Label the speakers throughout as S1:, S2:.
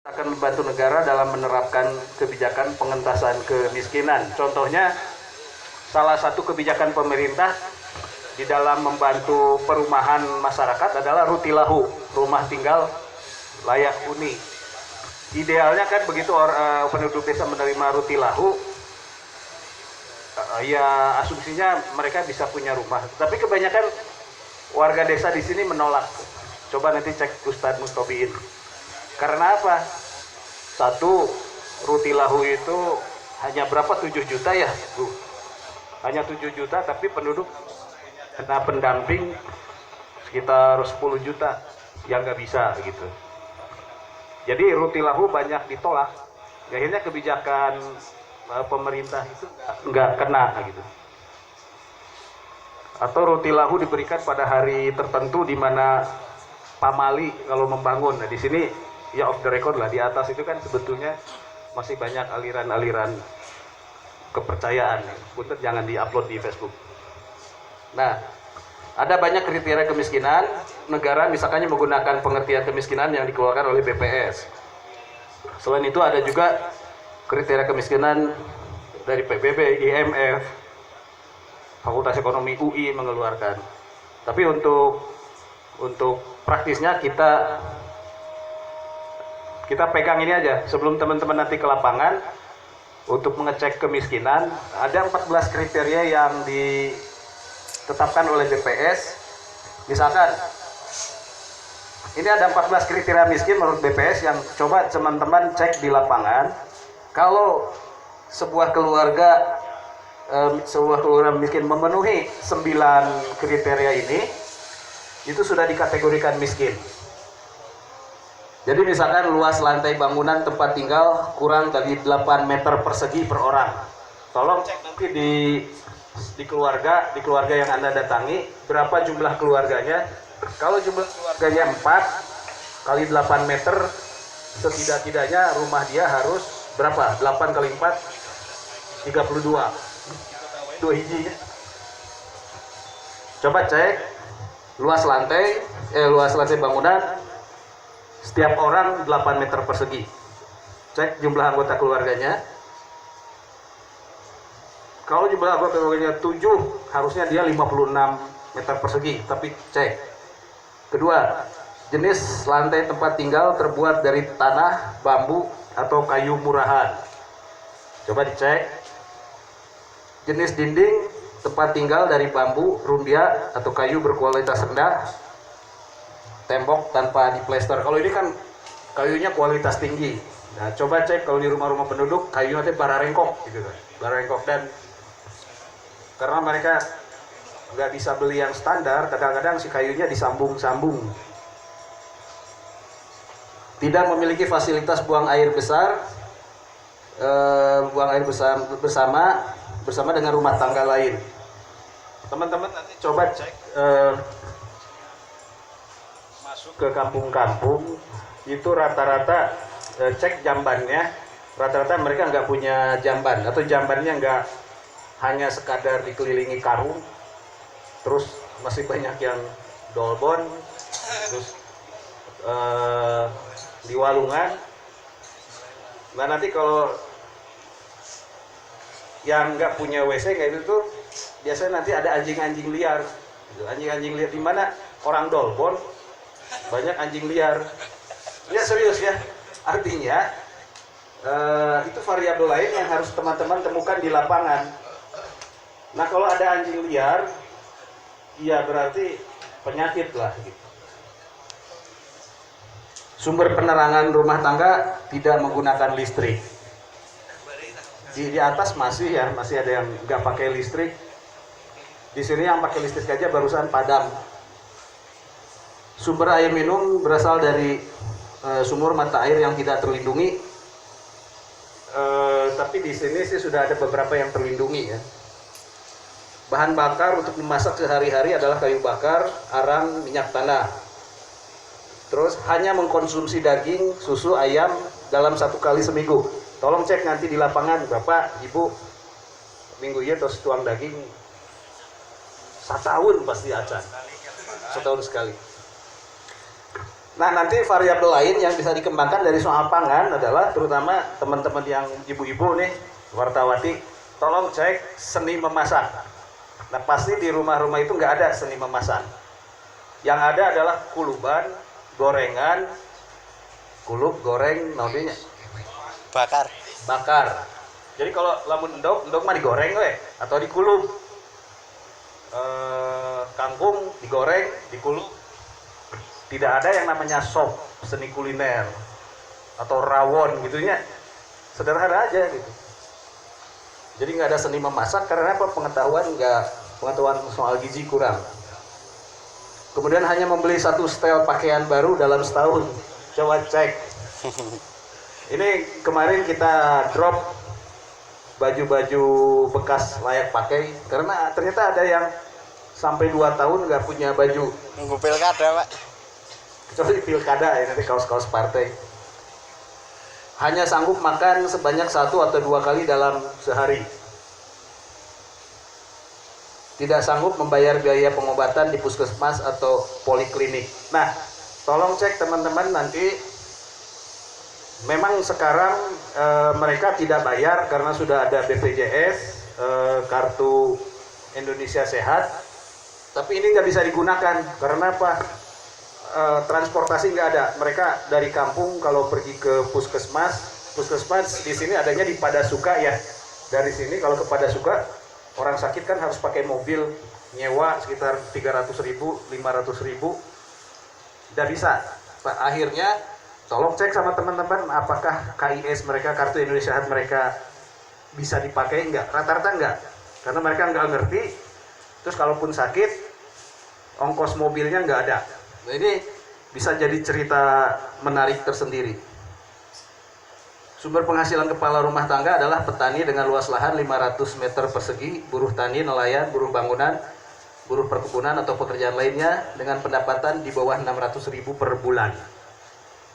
S1: akan membantu negara dalam menerapkan kebijakan pengentasan kemiskinan. Contohnya, salah satu kebijakan pemerintah di dalam membantu perumahan masyarakat adalah Rutilahu, rumah tinggal layak huni. Idealnya kan begitu penduduk desa menerima Rutilahu, ya asumsinya mereka bisa punya rumah. Tapi kebanyakan warga desa di sini menolak. Coba nanti cek Ustadz Mustobiin. Karena apa? Satu, Rutilahu itu hanya berapa? 7 juta ya, Bu? Hanya 7 juta, tapi penduduk kena pendamping sekitar 10 juta yang nggak bisa gitu. Jadi Rutilahu banyak ditolak. Akhirnya kebijakan pemerintah itu nggak kena gitu. Atau Rutilahu diberikan pada hari tertentu di mana pamali kalau membangun. Nah di sini ya off the record lah, di atas itu kan sebetulnya masih banyak aliran-aliran kepercayaan. Punten jangan di-upload di Facebook. Nah, ada banyak kriteria kemiskinan. Negara misalkan menggunakan pengertian kemiskinan yang dikeluarkan oleh BPS. Selain itu ada juga kriteria kemiskinan dari PBB, IMF, Fakultas Ekonomi UI mengeluarkan. Tapi untuk praktisnya kita pegang ini aja. Sebelum teman-teman nanti ke lapangan untuk mengecek kemiskinan, ada 14 kriteria yang ditetapkan oleh BPS. Misalkan ini ada 14 kriteria miskin menurut BPS yang coba teman-teman cek di lapangan. Kalau sebuah keluarga miskin memenuhi 9 kriteria ini, itu sudah dikategorikan miskin. Jadi misalkan luas lantai bangunan tempat tinggal kurang dari 8 meter persegi per orang. Tolong cek nanti di keluarga yang Anda datangi, berapa jumlah keluarganya. Kalau jumlah keluarganya 4 kali 8 meter, setidak-tidaknya rumah dia harus berapa? 8 kali 4, 32. 2 hijinya. Coba cek luas lantai bangunan, setiap orang 8 meter persegi. Cek jumlah anggota keluarganya. Kalau jumlah anggota keluarganya 7, harusnya dia 56 meter persegi. Tapi cek. Kedua, jenis lantai tempat tinggal terbuat dari tanah, bambu, atau kayu murahan. Coba dicek. Jenis dinding tempat tinggal dari bambu, rumbia, atau kayu berkualitas rendah. Tembok tanpa diplester. Kalau ini kan kayunya kualitas tinggi. Nah, coba cek kalau di rumah-rumah penduduk kayunya itu bararengkok gitu kan. Bararengkok, dan karena mereka nggak bisa beli yang standar, kadang-kadang si kayunya disambung-sambung. Tidak memiliki fasilitas buang air besar, bersama dengan rumah tangga lain. Teman-teman nanti coba cek masuk ke kampung-kampung, itu rata-rata cek jambannya, rata-rata mereka nggak punya jamban, atau jambannya nggak hanya sekadar dikelilingi karung, terus masih banyak yang dolbon, terus di walungan. Nah nanti kalau yang nggak punya WC kayak itu tuh biasanya nanti ada anjing-anjing liar, anjing-anjing liar. Di mana orang dolbon banyak anjing liar. Ya serius ya, artinya itu variabel lain yang harus teman-teman temukan di lapangan. Nah kalau ada anjing liar, ya berarti penyakit lah gitu. Sumber penerangan rumah tangga tidak menggunakan listrik. Di atas masih ada yang nggak pakai listrik. Di sini yang pakai listrik aja barusan padam. Sumber air minum berasal dari sumur mata air yang tidak terlindungi. Tapi di sini sih sudah ada beberapa yang terlindungi ya. Bahan bakar untuk memasak sehari-hari adalah kayu bakar, arang, minyak tanah. Terus hanya mengkonsumsi daging, susu, ayam dalam 1 kali seminggu. Tolong cek nanti di lapangan, Bapak, Ibu, minggu ya terus tuang daging. 1 tahun pasti acan. 1 tahun sekali. Nah, nanti variabel lain yang bisa dikembangkan dari soal pangan adalah terutama teman-teman yang ibu-ibu nih, wartawati, tolong cek seni memasak. Nah, pasti di rumah-rumah itu nggak ada seni memasak. Yang ada adalah kuluban, gorengan, kulub, goreng, namanya
S2: bakar.
S1: bakar. Jadi kalau lamun endog, endog mah digoreng we, atau dikulub. Kangkung digoreng, dikulub. Tidak ada yang namanya sop, seni kuliner atau rawon gitunya, sederhana aja gitu. Jadi nggak ada seni memasak karena apa? Pengetahuan soal gizi kurang. Kemudian hanya membeli satu setel pakaian baru dalam setahun. Coba cek. Ini kemarin kita drop baju-baju bekas layak pakai karena ternyata ada yang sampai 2 tahun nggak punya baju.
S2: Nunggu pilkada, Pak.
S1: Kecuali pilkada ya, nanti kaos-kaos partai. Hanya sanggup makan sebanyak 1 atau 2 kali dalam sehari. Tidak sanggup membayar biaya pengobatan di puskesmas atau poliklinik. Nah, tolong cek teman-teman nanti. Memang sekarang mereka tidak bayar karena sudah ada BPJS, kartu Indonesia Sehat. Tapi ini nggak bisa digunakan karena apa? Transportasi nggak ada. Mereka dari kampung kalau pergi ke puskesmas di sini adanya di Padasuka ya. Dari sini kalau ke Padasuka orang sakit kan harus pakai mobil nyewa sekitar 300.000, 500.000. Tidak bisa. Akhirnya tolong cek sama teman-teman apakah KIS mereka, kartu Indonesia Sehat mereka bisa dipakai enggak. Rata-rata enggak. Karena mereka nggak ngerti. Terus kalaupun sakit ongkos mobilnya nggak ada. Nah, ini bisa jadi cerita menarik tersendiri. Sumber penghasilan kepala rumah tangga adalah petani dengan luas lahan 500 meter persegi, buruh tani, nelayan, buruh bangunan, buruh perkebunan atau pekerjaan lainnya dengan pendapatan di bawah 600.000 per bulan.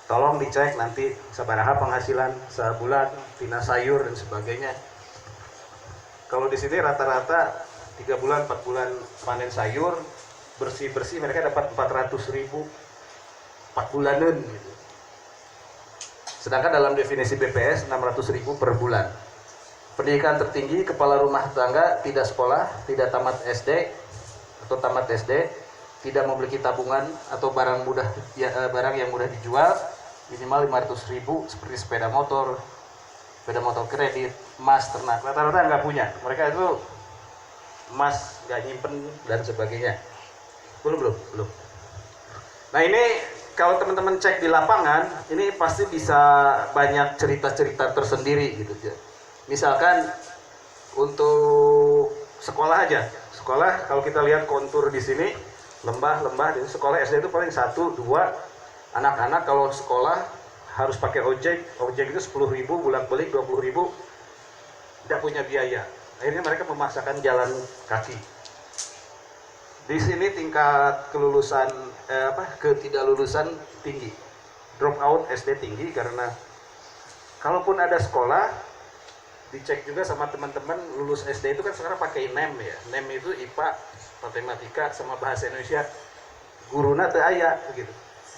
S1: Tolong dicek nanti sabaraha penghasilan sebulan, tina sayur dan sebagainya. Kalau di sini rata-rata 3 bulan, 4 bulan panen sayur, bersih-bersih mereka dapat 400.000 4 bulanan gitu. Sedangkan dalam definisi BPS 600.000 per bulan. Pendidikan tertinggi kepala rumah tangga tidak sekolah, tidak tamat SD atau tamat SD, tidak memiliki tabungan atau barang yang mudah dijual, minimal 500.000 seperti sepeda motor kredit, emas, ternak. Rata-rata nggak punya. Mereka itu emas nggak nyimpen dan sebagainya. Belum. Nah, ini kalau teman-teman cek di lapangan, ini pasti bisa banyak cerita-cerita tersendiri gitu. Misalkan untuk sekolah aja. Sekolah kalau kita lihat kontur di sini, lembah, di sekolah SD itu paling 1, 2 anak-anak kalau sekolah harus pakai ojek itu 10.000, bolak-balik 20.000, tidak punya biaya. Akhirnya mereka memaksakan jalan kaki. Di sini tingkat kelulusan ketidaklulusan tinggi, drop out SD tinggi karena kalaupun ada sekolah dicek juga sama teman-teman lulus SD itu kan sekarang pakai NEM ya. NEM itu IPA, matematika sama bahasa Indonesia. Guruna teu aya gitu.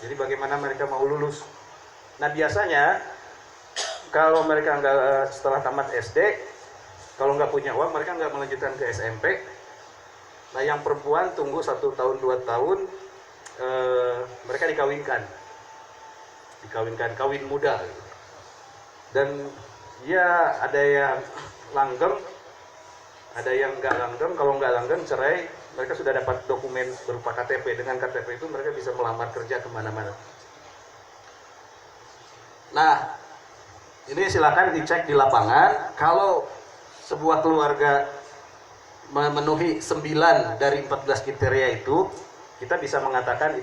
S1: Jadi bagaimana mereka mau lulus? Nah, biasanya kalau mereka nggak setelah tamat SD, kalau nggak punya uang mereka nggak melanjutkan ke SMP. Nah, yang perempuan tunggu 1 tahun 2 tahun mereka dikawin muda gitu. Dan ya ada yang langgeng, ada yang nggak langgeng. Kalau nggak langgeng cerai, mereka sudah dapat dokumen berupa KTP. Dengan KTP itu mereka bisa melamar kerja kemana-mana. Nah, ini silakan dicek di lapangan. Kalau sebuah keluarga memenuhi 9 dari 14 kriteria itu, kita bisa mengatakan